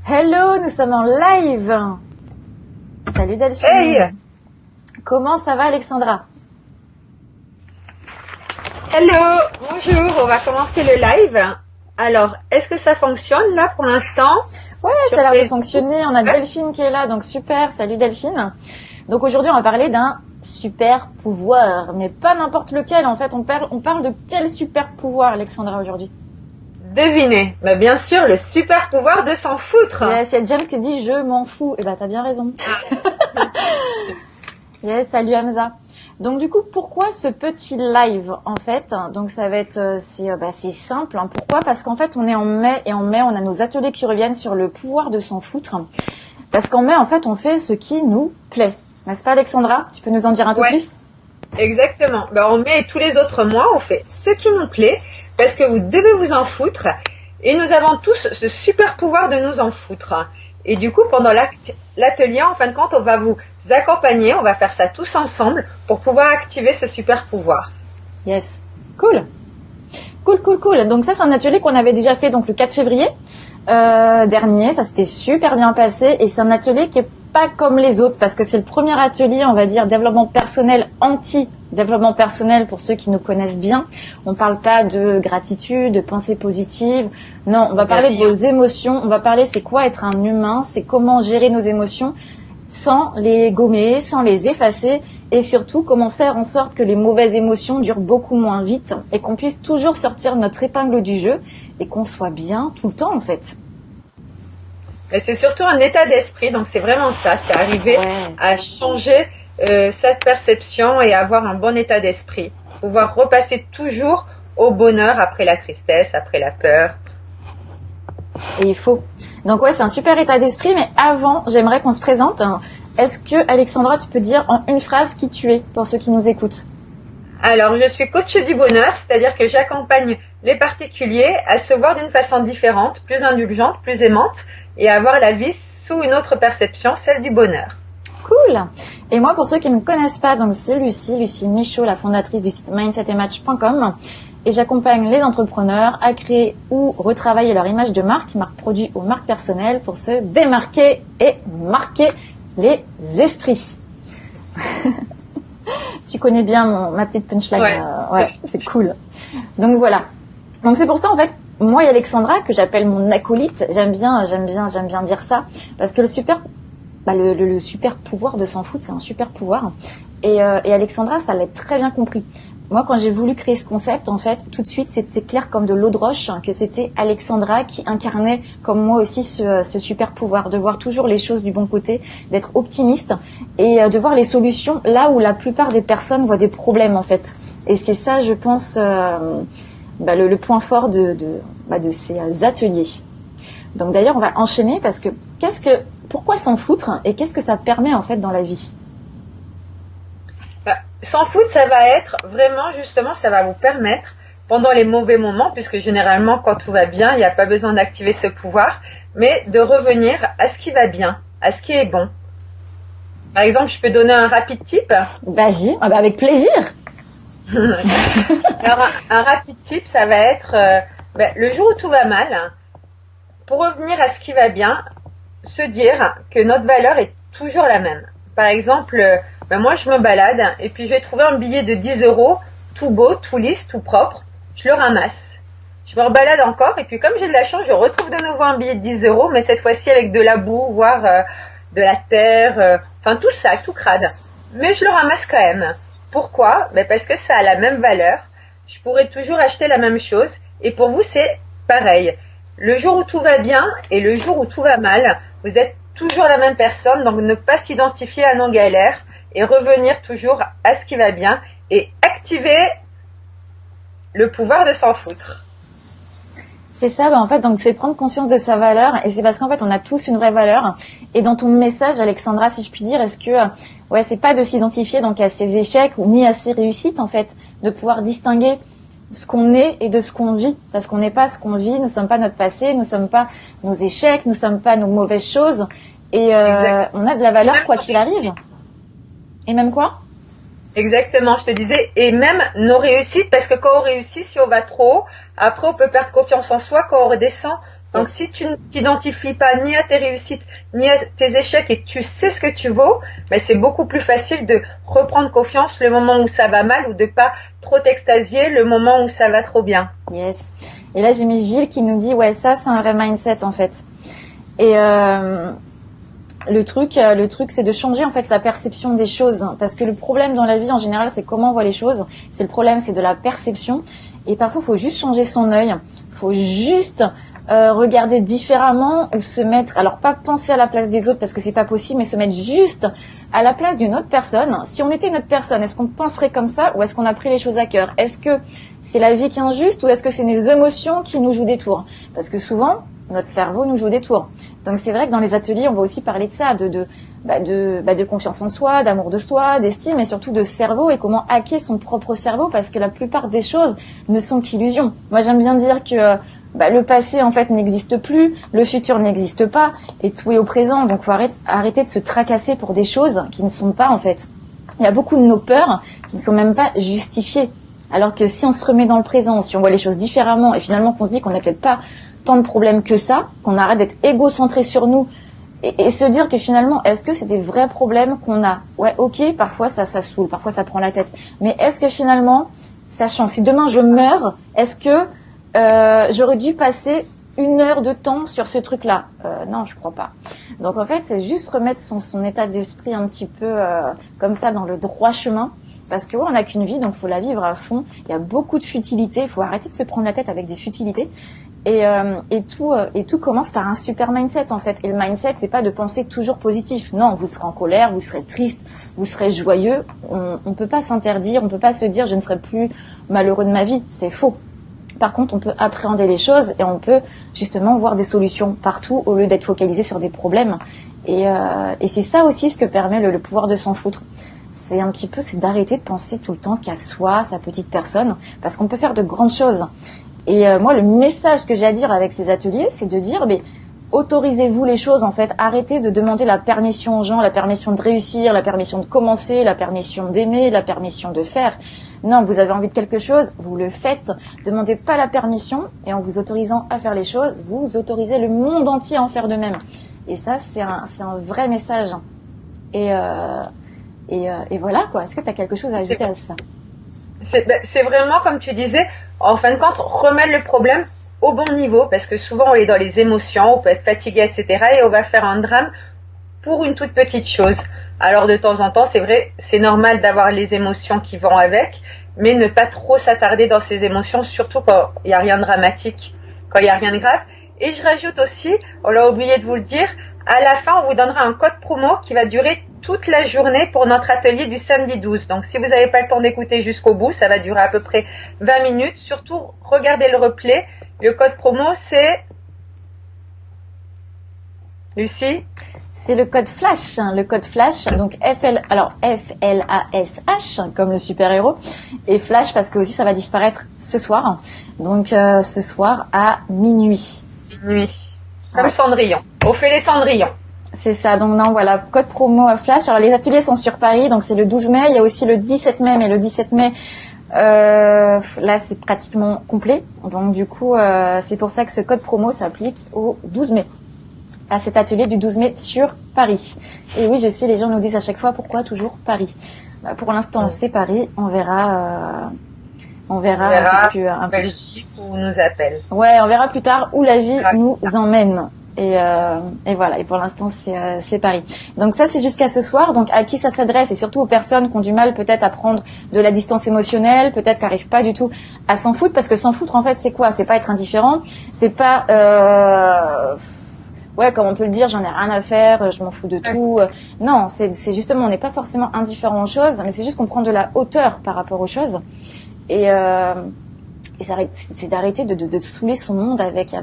Hello, nous sommes en live. Salut Delphine. Hey. Comment ça va Alexandra? Hello, bonjour, on va commencer le live. Alors, est-ce que ça fonctionne là pour l'instant? Ouais, ça a l'air de fonctionner. On a Delphine qui est là, donc super. Salut Delphine. Donc aujourd'hui, on va parler d'un super pouvoir, mais pas n'importe lequel. En fait, on parle de quel super pouvoir, Alexandra, aujourd'hui? Devinez, bah bien sûr, le super pouvoir de s'en foutre. Yes, il y a James qui dit je m'en fous. Eh ben, t'as bien raison. Yes, salut Hamza. Donc du coup, pourquoi ce petit live en fait? Donc ça va être c'est simple. Hein. Pourquoi? Parce qu'en fait, on est en mai et en mai, on a nos ateliers qui reviennent sur le pouvoir de s'en foutre. Parce qu'en mai, en fait, on fait ce qui nous plaît. N'est-ce pas Alexandra? Tu peux nous en dire un peu plus? Exactement. Ben, on met tous les autres mois, on fait ce qui nous plaît, parce que vous devez vous en foutre. Et nous avons tous ce super pouvoir de nous en foutre. Et du coup, pendant l'atelier, en fin de compte, on va vous accompagner, on va faire ça tous ensemble pour pouvoir activer ce super pouvoir. Yes. Cool. Cool. Donc ça, c'est un atelier qu'on avait déjà fait donc le 4 février dernier. Ça s'était super bien passé. Et c'est un atelier qui est pas comme les autres parce que c'est le premier atelier, on va dire, développement personnel, anti-développement personnel pour ceux qui nous connaissent bien. On parle pas de gratitude, de pensée positive. Non, on va parler de vos émotions. On va parler c'est quoi être un humain, c'est comment gérer nos émotions sans les gommer, sans les effacer et surtout comment faire en sorte que les mauvaises émotions durent beaucoup moins vite et qu'on puisse toujours sortir notre épingle du jeu et qu'on soit bien tout le temps en fait. Et c'est surtout un état d'esprit, donc c'est vraiment ça, c'est arriver à changer cette perception et avoir un bon état d'esprit, pouvoir repasser toujours au bonheur après la tristesse, après la peur. Et il faut. Donc ouais, c'est un super état d'esprit, mais avant, j'aimerais qu'on se présente. Est-ce que Alexandra, tu peux dire en une phrase qui tu es pour ceux qui nous écoutent? Alors, je suis coach du bonheur, c'est-à-dire que j'accompagne les particuliers à se voir d'une façon différente, plus indulgente, plus aimante, et à voir la vie sous une autre perception, celle du bonheur. Cool. Et moi, pour ceux qui ne me connaissent pas, donc c'est Lucie Michaud, la fondatrice du site mindsetmatch.com. Et j'accompagne les entrepreneurs à créer ou retravailler leur image de marque produit ou marque personnelle pour se démarquer et marquer les esprits. Tu connais bien ma petite punchline. Ouais, c'est cool. Donc voilà. Donc c'est pour ça en fait, moi et Alexandra que j'appelle mon acolyte, j'aime bien dire ça parce que le super pouvoir de s'en foutre, c'est un super pouvoir. Et Alexandra, ça l'a très bien compris. Moi, quand j'ai voulu créer ce concept, en fait, tout de suite, c'était clair comme de l'eau de roche que c'était Alexandra qui incarnait, comme moi aussi, ce super pouvoir de voir toujours les choses du bon côté, d'être optimiste et de voir les solutions là où la plupart des personnes voient des problèmes, en fait. Et c'est ça, je pense, le point fort de ces ateliers. Donc d'ailleurs, on va enchaîner parce que pourquoi s'en foutre et qu'est-ce que ça permet en fait dans la vie? S'en foutre, ça va être vraiment justement, ça va vous permettre pendant les mauvais moments, puisque généralement quand tout va bien, il n'y a pas besoin d'activer ce pouvoir, mais de revenir à ce qui va bien, à ce qui est bon. Par exemple, je peux donner un rapide tip. Vas-y, avec plaisir. Alors, un rapide tip, ça va être le jour où tout va mal, pour revenir à ce qui va bien, se dire que notre valeur est toujours la même. Par exemple, moi je me balade et puis j'ai trouvé un billet de 10 €, tout beau, tout lisse, tout propre. Je le ramasse. Je me rebalade encore et puis comme j'ai de la chance, je retrouve de nouveau un billet de 10 €, mais cette fois-ci avec de la boue, voire de la terre, tout ça, tout crade. Mais je le ramasse quand même. Pourquoi? Parce que ça a la même valeur. Je pourrais toujours acheter la même chose et pour vous c'est pareil. Le jour où tout va bien et le jour où tout va mal, vous êtes toujours la même personne, donc ne pas s'identifier à nos galères et revenir toujours à ce qui va bien et activer le pouvoir de s'en foutre. C'est ça, en fait, donc c'est prendre conscience de sa valeur et c'est parce qu'en fait on a tous une vraie valeur. Et dans ton message, Alexandra, si je puis dire, est-ce que c'est pas de s'identifier donc à ses échecs ou ni à ses réussites en fait, de pouvoir distinguer ce qu'on est et de ce qu'on vit, parce qu'on n'est pas ce qu'on vit, nous sommes pas notre passé, nous sommes pas nos échecs, nous sommes pas nos mauvaises choses et on a de la valeur quoi qu'il arrive. Et même quoi? Exactement, je te disais, et même nos réussites, parce que quand on réussit, si on va trop haut, après on peut perdre confiance en soi, quand on redescend, Donc, si tu ne t'identifies pas ni à tes réussites, ni à tes échecs et tu sais ce que tu vaux, ben, c'est beaucoup plus facile de reprendre confiance le moment où ça va mal ou de pas trop t'extasier le moment où ça va trop bien. Yes. Et là, j'ai mis Gilles qui nous dit, ouais, ça, c'est un vrai mindset, en fait. Et, le truc, c'est de changer en fait sa perception des choses, parce que le problème dans la vie en général, c'est comment on voit les choses. C'est le problème, c'est de la perception. Et parfois, il faut juste changer son œil. Il faut juste regarder différemment ou se mettre, alors pas penser à la place des autres parce que c'est pas possible, mais se mettre juste à la place d'une autre personne. Si on était une autre personne, est-ce qu'on penserait comme ça ou est-ce qu'on a pris les choses à cœur? Est-ce que c'est la vie qui est injuste ou est-ce que c'est nos émotions qui nous jouent des tours? Parce que souvent, notre cerveau nous joue des tours. Donc c'est vrai que dans les ateliers, on va aussi parler de ça, de confiance en soi, d'amour de soi, d'estime et surtout de cerveau et comment hacker son propre cerveau parce que la plupart des choses ne sont qu'illusions. Moi, j'aime bien dire que le passé en fait n'existe plus, le futur n'existe pas et tout est au présent. Donc faut arrêter de se tracasser pour des choses qui ne sont pas en fait. Il y a beaucoup de nos peurs qui ne sont même pas justifiées. Alors que si on se remet dans le présent, si on voit les choses différemment et finalement qu'on se dit qu'on n'a peut-être pas tant de problèmes que ça, qu'on arrête d'être égocentré sur nous et se dire que finalement, est-ce que c'est des vrais problèmes qu'on a? Ouais, ok, parfois ça saoule, parfois ça prend la tête. Mais est-ce que finalement, ça change? Si demain je meurs, est-ce que j'aurais dû passer 1 heure de temps sur ce truc-là? Non, je crois pas. Donc en fait, c'est juste remettre son état d'esprit un petit peu comme ça dans le droit chemin. Parce que on n'a qu'une vie, donc faut la vivre à fond. Il y a beaucoup de futilités, il faut arrêter de se prendre la tête avec des futilités. Et tout commence par un super mindset en fait. Et le mindset, c'est pas de penser toujours positif. Non, vous serez en colère, vous serez triste, vous serez joyeux. On peut pas s'interdire, on peut pas se dire je ne serai plus malheureux de ma vie. C'est faux. Par contre, on peut appréhender les choses et on peut justement voir des solutions partout au lieu d'être focalisé sur des problèmes. Et c'est ça aussi ce que permet le pouvoir de s'en foutre. C'est un petit peu, c'est d'arrêter de penser tout le temps qu'à soi, sa petite personne, parce qu'on peut faire de grandes choses. Et moi, le message que j'ai à dire avec ces ateliers, c'est de dire, mais autorisez-vous les choses, en fait. Arrêtez de demander la permission aux gens, la permission de réussir, la permission de commencer, la permission d'aimer, la permission de faire. Non, vous avez envie de quelque chose, vous le faites. Demandez pas la permission, et en vous autorisant à faire les choses, vous autorisez le monde entier à en faire de même. Et ça, c'est un vrai message. Et voilà, quoi. Est-ce que tu as quelque chose à ajouter à ça? C'est vraiment, comme tu disais, en fin de compte, remettre le problème au bon niveau, parce que souvent on est dans les émotions, on peut être fatigué, etc. et on va faire un drame pour une toute petite chose. Alors de temps en temps, c'est vrai, c'est normal d'avoir les émotions qui vont avec, mais ne pas trop s'attarder dans ces émotions, surtout quand il n'y a rien de dramatique, quand il n'y a rien de grave. Et je rajoute aussi, on l'a oublié de vous le dire, à la fin, on vous donnera un code promo qui va durer toute la journée pour notre atelier du samedi 12. Donc, si vous n'avez pas le temps d'écouter jusqu'au bout, ça va durer à peu près 20 minutes. Surtout, regardez le replay. Le code promo, c'est... Lucie? C'est le code Flash. Le code Flash, donc F-L-A-S-H, comme le super-héros. Et Flash, parce que aussi, ça va disparaître ce soir. Donc, ce soir à minuit. Minuit. Comme Cendrillon. On fait les Cendrillons. C'est ça. Donc, non, voilà. Code promo Flash. Alors, les ateliers sont sur Paris. Donc, c'est le 12 mai. Il y a aussi le 17 mai. Mais le 17 mai, là, c'est pratiquement complet. Donc, du coup, c'est pour ça que ce code promo s'applique au 12 mai. À cet atelier du 12 mai sur Paris. Et oui, je sais, les gens nous disent à chaque fois, pourquoi toujours Paris? Pour l'instant, c'est Paris. On verra un peu Belgique où nous appelle. Ouais, on verra plus tard où la vie nous emmène. Et voilà. Et pour l'instant, c'est Paris. Donc ça, c'est jusqu'à ce soir. Donc à qui ça s'adresse? Et surtout aux personnes qui ont du mal peut-être à prendre de la distance émotionnelle, peut-être qui n'arrivent pas du tout à s'en foutre. Parce que s'en foutre, en fait, c'est quoi? C'est pas être indifférent. C'est pas ouais, comme on peut le dire, j'en ai rien à faire, je m'en fous de tout. Non, c'est justement, on n'est pas forcément indifférent aux choses, mais c'est juste qu'on prend de la hauteur par rapport aux choses. Et c'est d'arrêter de saouler son monde avec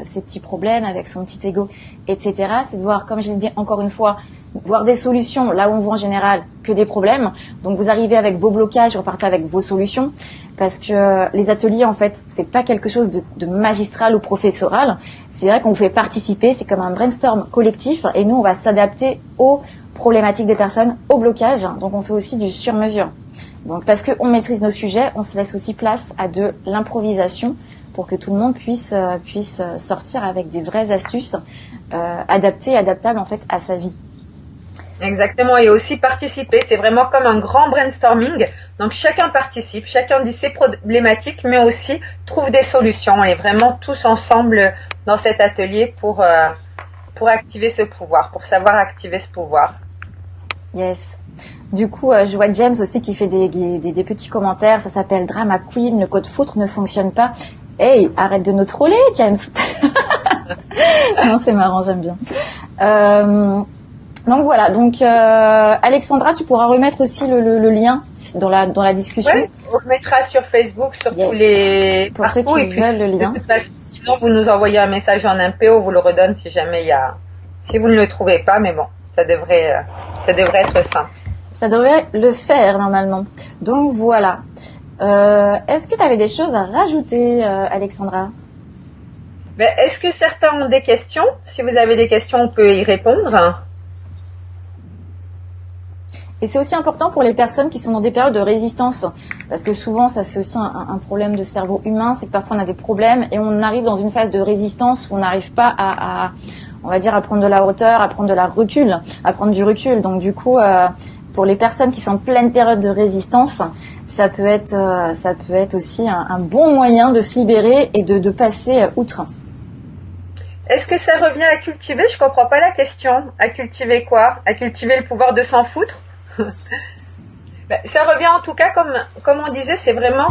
ses petits problèmes, avec son petit ego, etc. C'est de voir, comme je l'ai dit encore une fois, voir des solutions là où on voit en général que des problèmes. Donc vous arrivez avec vos blocages, repartez avec vos solutions, parce que les ateliers, en fait, c'est pas quelque chose de magistral ou professoral. C'est vrai qu'on vous fait participer, c'est comme un brainstorm collectif, et nous on va s'adapter aux problématiques des personnes, aux blocages. Donc on fait aussi du sur-mesure. Donc parce qu'on maîtrise nos sujets, on se laisse aussi place à de l'improvisation pour que tout le monde puisse sortir avec des vraies astuces adaptées, adaptables en fait à sa vie. Exactement, et aussi participer, c'est vraiment comme un grand brainstorming, donc chacun participe, chacun dit ses problématiques, mais aussi trouve des solutions. On est vraiment tous ensemble dans cet atelier pour activer ce pouvoir, pour savoir activer ce pouvoir. Yes. Du coup, je vois James aussi qui fait des petits commentaires, ça s'appelle Drama Queen, le code foutre ne fonctionne pas. Hey, arrête de nous troller, James. Non, c'est marrant, j'aime bien. Donc voilà, Alexandra, tu pourras remettre aussi le lien dans la discussion. Oui, on le mettra sur Facebook, sur tous les pour ceux qui veulent le lien. De toute façon, sinon, vous nous envoyez un message en MP, on vous le redonne si jamais si vous ne le trouvez pas, mais bon, ça devrait être simple. Ça devrait le faire normalement. Donc voilà. Est-ce que tu avais des choses à rajouter, Alexandra? Est-ce que certains ont des questions? Si vous avez des questions, on peut y répondre. Et c'est aussi important pour les personnes qui sont dans des périodes de résistance, parce que souvent, ça c'est aussi un problème de cerveau humain, c'est que parfois on a des problèmes et on arrive dans une phase de résistance où on n'arrive pas on va dire, à prendre de la hauteur, à prendre du recul. Donc du coup, pour les personnes qui sont en pleine période de résistance, ça peut être aussi un bon moyen de se libérer et de passer outre. Est-ce que ça revient à cultiver? Je comprends pas la question. À cultiver quoi? À cultiver le pouvoir de s'en foutre? Ça revient en tout cas, comme on disait, c'est vraiment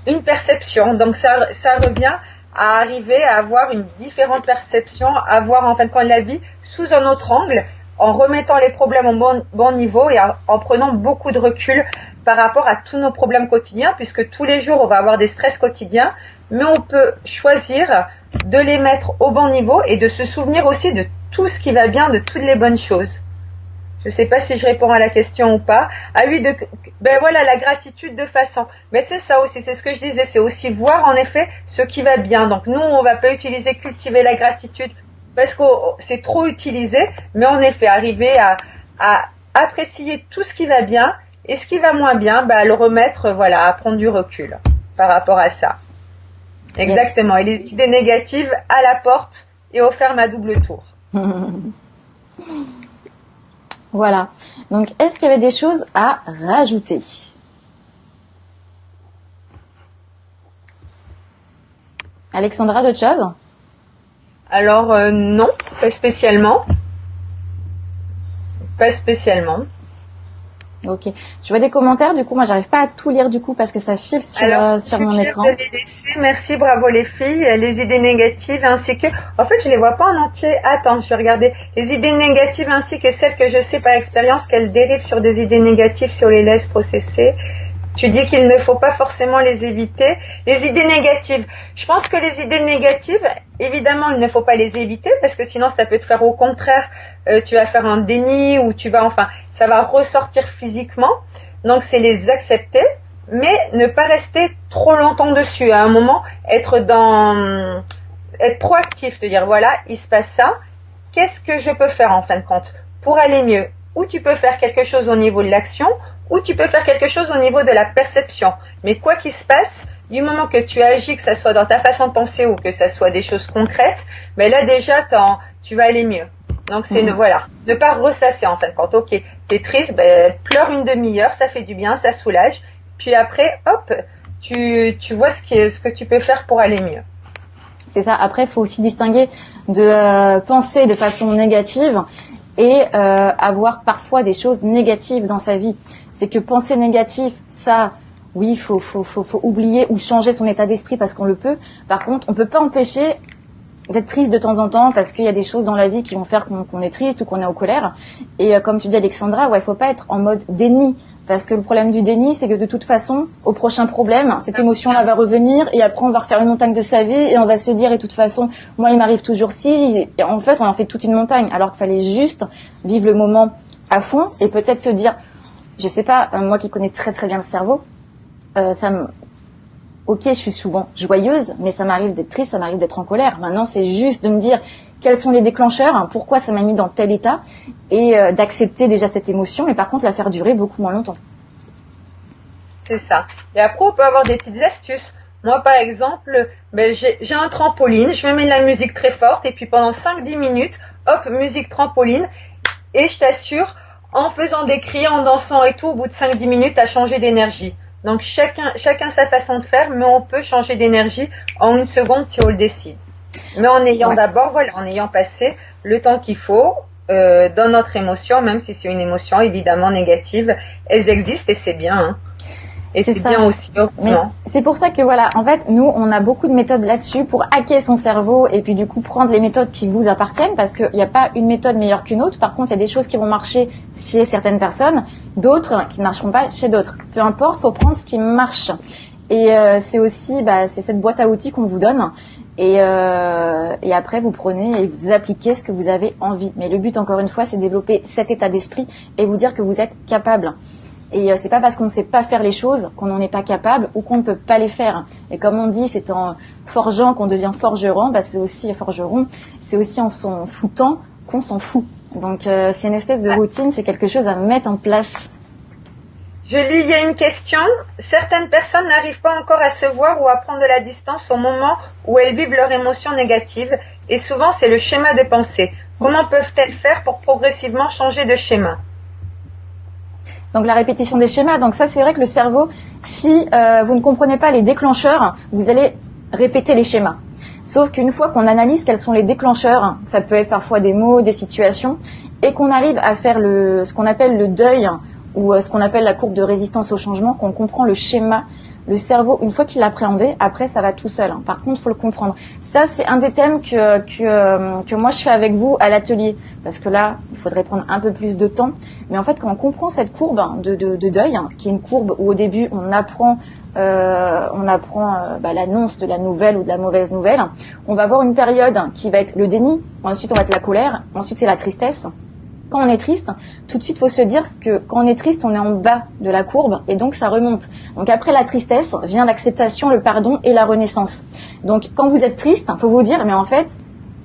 une perception. Donc ça revient à arriver à avoir une différente perception, à voir en fin de compte la vie sous un autre angle, en remettant les problèmes au bon niveau et en prenant beaucoup de recul par rapport à tous nos problèmes quotidiens, puisque tous les jours on va avoir des stress quotidiens, mais on peut choisir de les mettre au bon niveau et de se souvenir aussi de tout ce qui va bien, de toutes les bonnes choses. Je ne sais pas si je réponds à la question ou pas. Ah oui, voilà, la gratitude de façon. Mais c'est ça aussi, c'est ce que je disais, c'est aussi voir en effet ce qui va bien. Donc nous, on va pas utiliser cultiver la gratitude parce que c'est trop utilisé, mais en effet, arriver à apprécier tout ce qui va bien et ce qui va moins bien, le remettre, à prendre du recul par rapport à ça. Exactement. Yes. Et les idées négatives à la porte et au ferme à double tour. Voilà. Donc, est-ce qu'il y avait des choses à rajouter? Alexandra, d'autres choses? Alors, non, pas spécialement. Pas spécialement. Ok. Je vois des commentaires, du coup, moi, j'arrive pas à tout lire, du coup, parce que ça file sur mon écran. De les laisser. Merci, bravo les filles. Les idées négatives ainsi que... En fait, je les vois pas en entier. Attends, je vais regarder. Les idées négatives ainsi que celles que je sais par expérience qu'elles dérivent sur des idées négatives si on les laisse processer. Tu dis qu'il ne faut pas forcément les éviter. Les idées négatives. Je pense que les idées négatives, évidemment, il ne faut pas les éviter parce que sinon, ça peut te faire au contraire. Tu vas faire un déni ou ça va ressortir physiquement. Donc, c'est les accepter, mais ne pas rester trop longtemps dessus. À un moment, être proactif, te dire voilà, il se passe ça. Qu'est-ce que je peux faire en fin de compte pour aller mieux? Ou tu peux faire quelque chose au niveau de l'action, ou tu peux faire quelque chose au niveau de la perception. Mais quoi qu'il se passe, du moment que tu agis, que ça soit dans ta façon de penser ou que ça soit des choses concrètes, là déjà, tu vas aller mieux. Donc c'est ne pas ressasser en fin de compte. Ok, t'es triste, pleure une demi-heure, ça fait du bien, ça soulage. Puis après, hop, tu vois ce que tu peux faire pour aller mieux. C'est ça. Après, il faut aussi distinguer de penser de façon négative et avoir parfois des choses négatives dans sa vie. C'est que penser négatif, ça, oui, faut oublier ou changer son état d'esprit parce qu'on le peut. Par contre, on peut pas empêcher d'être triste de temps en temps parce qu'il y a des choses dans la vie qui vont faire qu'on est triste ou qu'on est en colère. Et comme tu dis, Alexandra, il faut pas être en mode déni. Parce que le problème du déni, c'est que de toute façon, au prochain problème, cette émotion-là va revenir et après on va refaire une montagne de sa vie et on va se dire, et de toute façon, moi il m'arrive toujours ci. Et en fait, on en fait toute une montagne. Alors qu'il fallait juste vivre le moment à fond et peut-être se dire, je sais pas, moi qui connais très très bien le cerveau, ok, je suis souvent joyeuse, mais ça m'arrive d'être triste, ça m'arrive d'être en colère. Maintenant, c'est juste de me dire quels sont les déclencheurs, pourquoi ça m'a mis dans tel état, et d'accepter déjà cette émotion, mais par contre la faire durer beaucoup moins longtemps. C'est ça. Et après, on peut avoir des petites astuces. Moi, par exemple, j'ai un trampoline, je me mets de la musique très forte et puis pendant 5-10 minutes, hop, musique trampoline. Et je t'assure, en faisant des cris, en dansant et tout, au bout de 5-10 minutes, tu as changé d'énergie. Donc chacun sa façon de faire, mais on peut changer d'énergie en 1 seconde si on le décide. Mais en ayant en ayant passé le temps qu'il faut dans notre émotion, même si c'est une émotion évidemment négative, elles existent et c'est bien. Hein. Et c'est bien aussi, heureusement. C'est pour ça que voilà, en fait, nous, on a beaucoup de méthodes là-dessus pour hacker son cerveau et puis du coup prendre les méthodes qui vous appartiennent parce qu'il n'y a pas une méthode meilleure qu'une autre. Par contre, il y a des choses qui vont marcher chez certaines personnes, d'autres qui ne marcheront pas chez d'autres. Peu importe, faut prendre ce qui marche. Et c'est aussi, c'est cette boîte à outils qu'on vous donne. Et après, vous prenez et vous appliquez ce que vous avez envie. Mais le but, encore une fois, c'est de développer cet état d'esprit et vous dire que vous êtes capable. Et c'est pas parce qu'on ne sait pas faire les choses qu'on n'en est pas capable ou qu'on ne peut pas les faire. Et comme on dit, c'est en forgeant qu'on devient forgeron. C'est aussi forgeron. C'est aussi en s'en foutant qu'on s'en fout. Donc c'est une espèce de routine, c'est quelque chose à mettre en place. Je lis, il y a une question. Certaines personnes n'arrivent pas encore à se voir ou à prendre de la distance au moment où elles vivent leurs émotions négatives. Et souvent, c'est le schéma de pensée. Comment peuvent-elles faire pour progressivement changer de schéma ? Donc la répétition des schémas. Donc ça, c'est vrai que le cerveau, si vous ne comprenez pas les déclencheurs, vous allez répéter les schémas. Sauf qu'une fois qu'on analyse quels sont les déclencheurs, ça peut être parfois des mots, des situations, et qu'on arrive à faire ce qu'on appelle le deuil ou ce qu'on appelle la courbe de résistance au changement, qu'on comprend le schéma, le cerveau, une fois qu'il l'a appréhendé, après ça va tout seul. Par contre, il faut le comprendre. Ça, c'est un des thèmes que moi je fais avec vous à l'atelier. Parce que là, il faudrait prendre un peu plus de temps. Mais en fait, quand on comprend cette courbe de deuil, qui est une courbe où au début on apprend l'annonce de la nouvelle ou de la mauvaise nouvelle, on va avoir une période qui va être le déni, ensuite on va être la colère, ensuite c'est la tristesse. Quand on est triste, tout de suite, faut se dire que quand on est triste, on est en bas de la courbe et donc ça remonte. Donc après la tristesse vient l'acceptation, le pardon et la renaissance. Donc quand vous êtes triste, faut vous dire, mais en fait,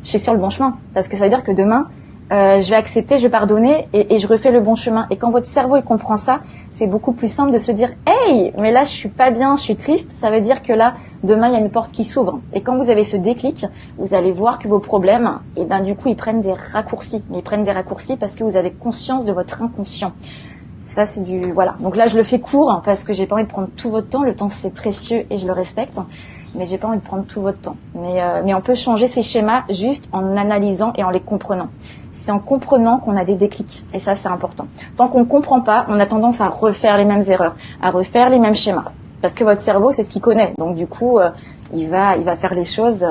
je suis sur le bon chemin. Parce que ça veut dire que demain, je vais accepter, je vais pardonner et je refais le bon chemin. Et quand votre cerveau il comprend ça, c'est beaucoup plus simple de se dire, hey, mais là je suis pas bien, je suis triste. Ça veut dire que là, demain il y a une porte qui s'ouvre. Et quand vous avez ce déclic, vous allez voir que vos problèmes, du coup ils prennent des raccourcis. Mais ils prennent des raccourcis parce que vous avez conscience de votre inconscient. Ça c'est voilà. Donc là je le fais court parce que j'ai pas envie de prendre tout votre temps. Le temps c'est précieux et je le respecte. Mais j'ai pas envie de prendre tout votre temps. Mais on peut changer ces schémas juste en analysant et en les comprenant. C'est en comprenant qu'on a des déclics. Et ça, c'est important. Tant qu'on ne comprend pas, on a tendance à refaire les mêmes erreurs, à refaire les mêmes schémas. Parce que votre cerveau, c'est ce qu'il connaît. Donc, du coup, il va faire les choses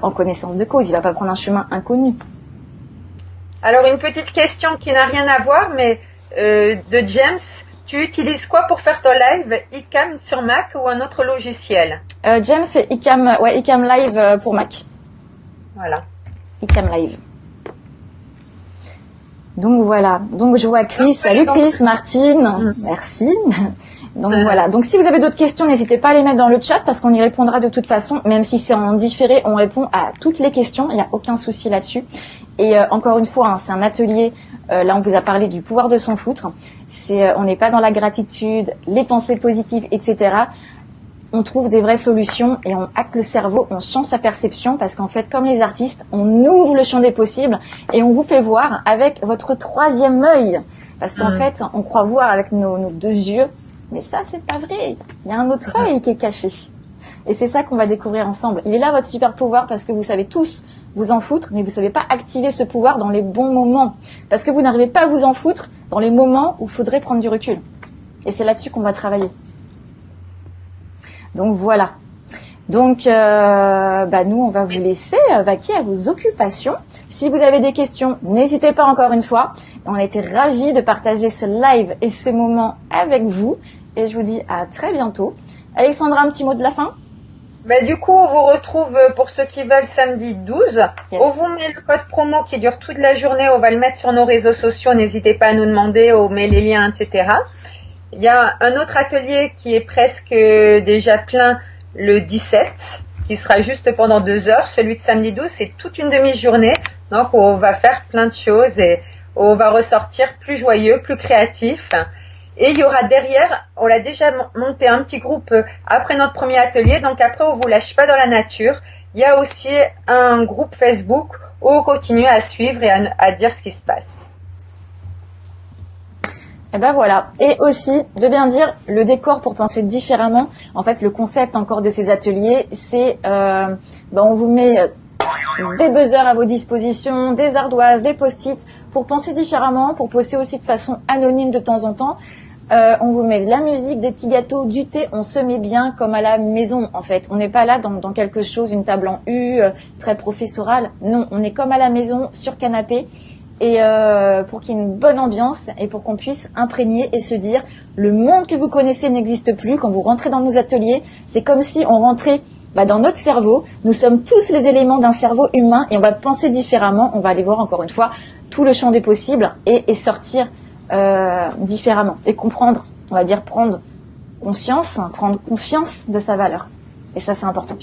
en connaissance de cause. Il va pas prendre un chemin inconnu. Alors, une petite question qui n'a rien à voir, mais de James. Tu utilises quoi pour faire ton live? iCam sur Mac ou un autre logiciel? James, c'est iCam Live pour Mac. Voilà. iCam Live. Donc voilà. Donc je vois Chris. Salut Chris, Martine. Merci. Donc voilà. Donc si vous avez d'autres questions, n'hésitez pas à les mettre dans le chat parce qu'on y répondra de toute façon. Même si c'est en différé, on répond à toutes les questions. Il n'y a aucun souci là-dessus. Et encore une fois, c'est un atelier. Là, on vous a parlé du pouvoir de s'en foutre. On n'est pas dans la gratitude, les pensées positives, etc. On trouve des vraies solutions et on hack le cerveau, on change sa perception parce qu'en fait, comme les artistes, on ouvre le champ des possibles et on vous fait voir avec votre troisième œil. Parce qu'en fait, on croit voir avec nos deux yeux, mais ça, c'est pas vrai. Il y a un autre œil qui est caché. Et c'est ça qu'on va découvrir ensemble. Il est là votre super pouvoir parce que vous savez tous vous en foutre, mais vous savez pas activer ce pouvoir dans les bons moments. Parce que vous n'arrivez pas à vous en foutre dans les moments où il faudrait prendre du recul. Et c'est là-dessus qu'on va travailler. Donc voilà. Donc nous, on va vous laisser vaquer à vos occupations. Si vous avez des questions, n'hésitez pas encore une fois. On a été ravis de partager ce live et ce moment avec vous. Et je vous dis à très bientôt. Alexandra, un petit mot de la fin? Du coup, on vous retrouve pour ceux qui veulent samedi 12. Yes. On vous met le code promo qui dure toute la journée. On va le mettre sur nos réseaux sociaux. N'hésitez pas à nous demander. On met les liens, etc. Il y a un autre atelier qui est presque déjà plein le 17, qui sera juste pendant 2 heures. Celui de samedi 12, c'est toute une demi-journée. Donc, on va faire plein de choses et on va ressortir plus joyeux, plus créatif. Et il y aura derrière, on l'a déjà monté un petit groupe après notre premier atelier, donc après on vous lâche pas dans la nature. Il y a aussi un groupe Facebook où on continue à suivre et à dire ce qui se passe. Et ben voilà. Et aussi, de bien dire, le décor pour penser différemment. En fait, le concept encore de ces ateliers, c'est, on vous met des buzzers à vos dispositions, des ardoises, des post-it, pour penser différemment, pour poster aussi de façon anonyme de temps en temps. On vous met de la musique, des petits gâteaux, du thé, on se met bien comme à la maison en fait. On n'est pas là dans quelque chose, une table en U, très professorale. Non, on est comme à la maison, sur canapé. Et pour qu'il y ait une bonne ambiance et pour qu'on puisse imprégner et se dire le monde que vous connaissez n'existe plus. Quand vous rentrez dans nos ateliers, c'est comme si on rentrait dans notre cerveau. Nous sommes tous les éléments d'un cerveau humain et on va penser différemment. On va aller voir encore une fois tout le champ des possibles et sortir différemment et comprendre, on va dire prendre conscience, prendre confiance de sa valeur. Et ça, c'est important.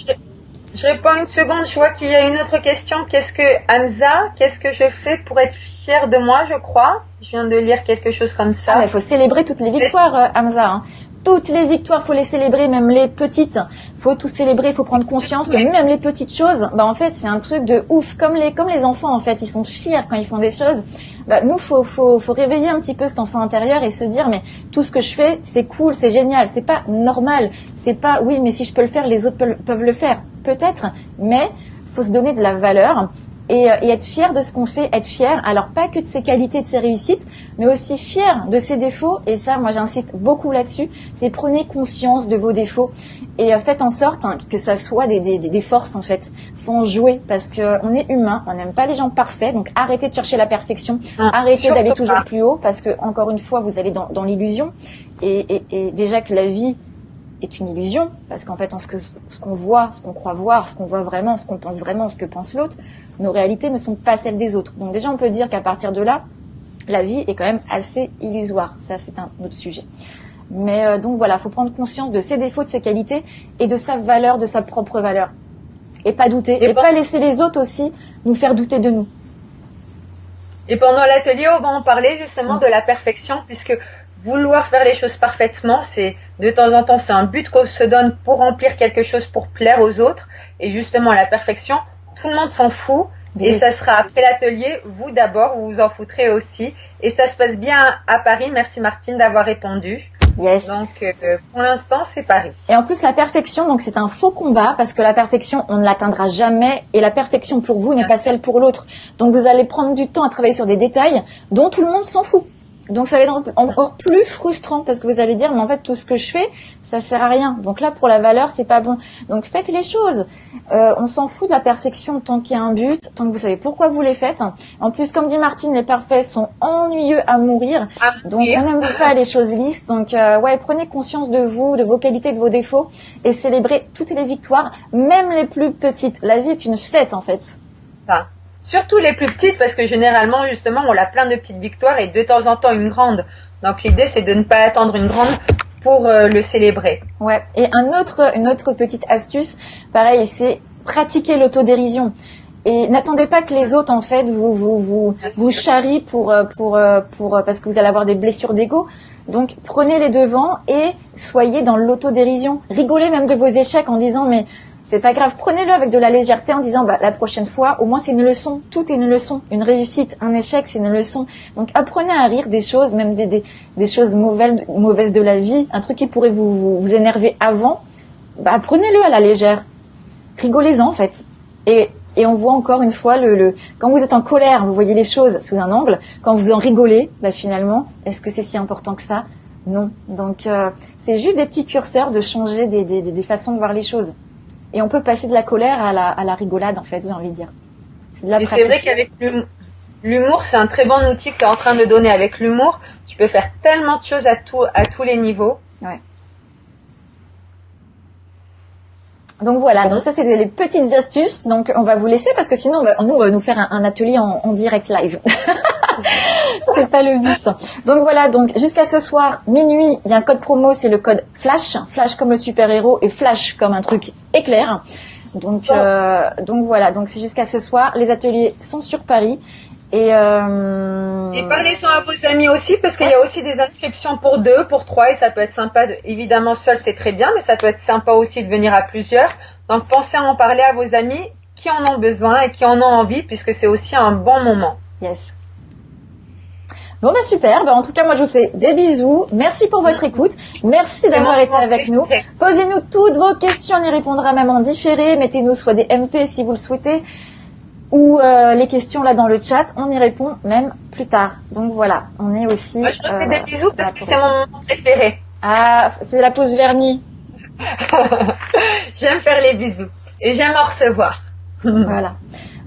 Je réponds une seconde, je vois qu'il y a une autre question. Qu'est-ce que je fais pour être fière de moi, je crois. Je viens de lire quelque chose comme ça. Il faut célébrer toutes les victoires, Hamza. Hein. Toutes les victoires, faut les célébrer, même les petites. Faut tout célébrer, faut prendre conscience que même les petites choses, en fait, c'est un truc de ouf. Comme les enfants, en fait, ils sont fiers quand ils font des choses. Nous, faut réveiller un petit peu cet enfant intérieur et se dire, mais tout ce que je fais, c'est cool, c'est génial. C'est pas normal. C'est pas, oui, mais si je peux le faire, les autres peuvent le faire. Peut-être, mais faut se donner de la valeur. Et être fier de ce qu'on fait, être fier, alors pas que de ses qualités, de ses réussites, mais aussi fier de ses défauts. Et ça, moi, j'insiste beaucoup là-dessus. C'est prenez conscience de vos défauts et faites en sorte que ça soit des forces en fait. Faut en jouer parce que on est humain, on n'aime pas les gens parfaits. Donc arrêtez de chercher la perfection, arrêtez d'aller toujours plus haut parce que encore une fois, vous allez dans l'illusion. Et déjà que la vie est une illusion, parce qu'en fait, ce qu'on voit, ce qu'on croit voir, ce qu'on voit vraiment, ce qu'on pense vraiment, ce que pense l'autre, nos réalités ne sont pas celles des autres. Donc déjà, on peut dire qu'à partir de là, la vie est quand même assez illusoire. Ça, c'est un autre sujet. Mais donc voilà, faut prendre conscience de ses défauts, de ses qualités et de sa valeur, de sa propre valeur. Et pas douter. Et pas laisser les autres aussi nous faire douter de nous. Et pendant l'atelier, on va en parler justement de la perfection, puisque vouloir faire les choses parfaitement, c'est de temps en temps, c'est un but qu'on se donne pour remplir quelque chose, pour plaire aux autres. Et justement, la perfection, tout le monde s'en fout. Et ça sera après l'atelier, vous d'abord, vous vous en foutrez aussi. Et ça se passe bien à Paris. Merci Martine d'avoir répondu. Yes. Donc, pour l'instant, c'est Paris. Et en plus, la perfection, donc c'est un faux combat parce que la perfection, on ne l'atteindra jamais. Et la perfection pour vous n'est pas celle pour l'autre. Donc, vous allez prendre du temps à travailler sur des détails dont tout le monde s'en fout. Donc ça va être encore plus frustrant parce que vous allez dire mais en fait tout ce que je fais ça sert à rien. Donc là pour la valeur c'est pas bon. Donc faites les choses. On s'en fout de la perfection tant qu'il y a un but, tant que vous savez pourquoi vous les faites. En plus comme dit Martine, les parfaits sont ennuyeux à mourir. Donc on n'aime pas les choses lisses. Donc prenez conscience de vous, de vos qualités, de vos défauts et célébrez toutes les victoires, même les plus petites. La vie est une fête en fait. Surtout les plus petites, parce que généralement, justement, on a plein de petites victoires et de temps en temps une grande. Donc l'idée, c'est de ne pas attendre une grande pour le célébrer. Ouais. Et une autre petite astuce, pareil, c'est pratiquer l'autodérision. Et n'attendez pas que les autres, en fait, vous charrient parce que vous allez avoir des blessures d'ego. Donc prenez les devants et soyez dans l'autodérision. Rigolez même de vos échecs en disant mais c'est pas grave, prenez-le avec de la légèreté en disant la prochaine fois, au moins c'est une leçon, tout est une leçon, une réussite, un échec c'est une leçon. Donc apprenez à rire des choses, même des choses mauvaises de la vie, un truc qui pourrait vous énerver avant, prenez-le à la légère, rigolez-en en fait. Et on voit encore une fois quand vous êtes en colère, vous voyez les choses sous un angle, quand vous en rigolez, finalement, est-ce que c'est si important que ça? Non. Donc c'est juste des petits curseurs de changer des façons de voir les choses. Et on peut passer de la colère à la rigolade, en fait, j'ai envie de dire. C'est de la pratique. C'est vrai qu'avec l'humour, c'est un très bon outil que tu es en train de donner. Avec l'humour, tu peux faire tellement de choses à tous les niveaux. Ouais. Donc voilà, donc ça c'est les petites astuces. Donc on va vous laisser parce que sinon on va nous faire un atelier en direct live. C'est pas le but. Donc voilà, donc jusqu'à ce soir minuit, il y a un code promo, c'est le code Flash, Flash comme le super-héros et Flash comme un truc éclair. Donc voilà, donc c'est jusqu'à ce soir. Les ateliers sont sur Paris Et parlez-en à vos amis aussi, parce qu'il y a aussi des inscriptions pour 2, pour 3, et ça peut être sympa. Évidemment, seul, c'est très bien, mais ça peut être sympa aussi de venir à plusieurs. Donc, pensez à en parler à vos amis qui en ont besoin et qui en ont envie, puisque c'est aussi un bon moment. Yes. Bon, bah super. Bah, en tout cas, moi, je vous fais des bisous. Merci pour votre écoute. Merci d'avoir été avec nous. Posez-nous toutes vos questions. On y répondra même en différé. Mettez-nous soit des MP si vous le souhaitez, ou les questions là dans le chat. On y répond même plus tard. Donc voilà, on est aussi... Moi, je vous fais des bisous parce que c'est mon moment préféré. Ah, c'est la pause vernis. J'aime faire les bisous et j'aime en recevoir. Voilà.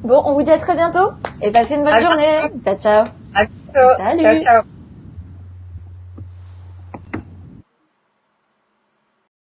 Bon, on vous dit à très bientôt et passez une bonne journée. Ciao, ciao. À bientôt. Salut. Ciao, ciao.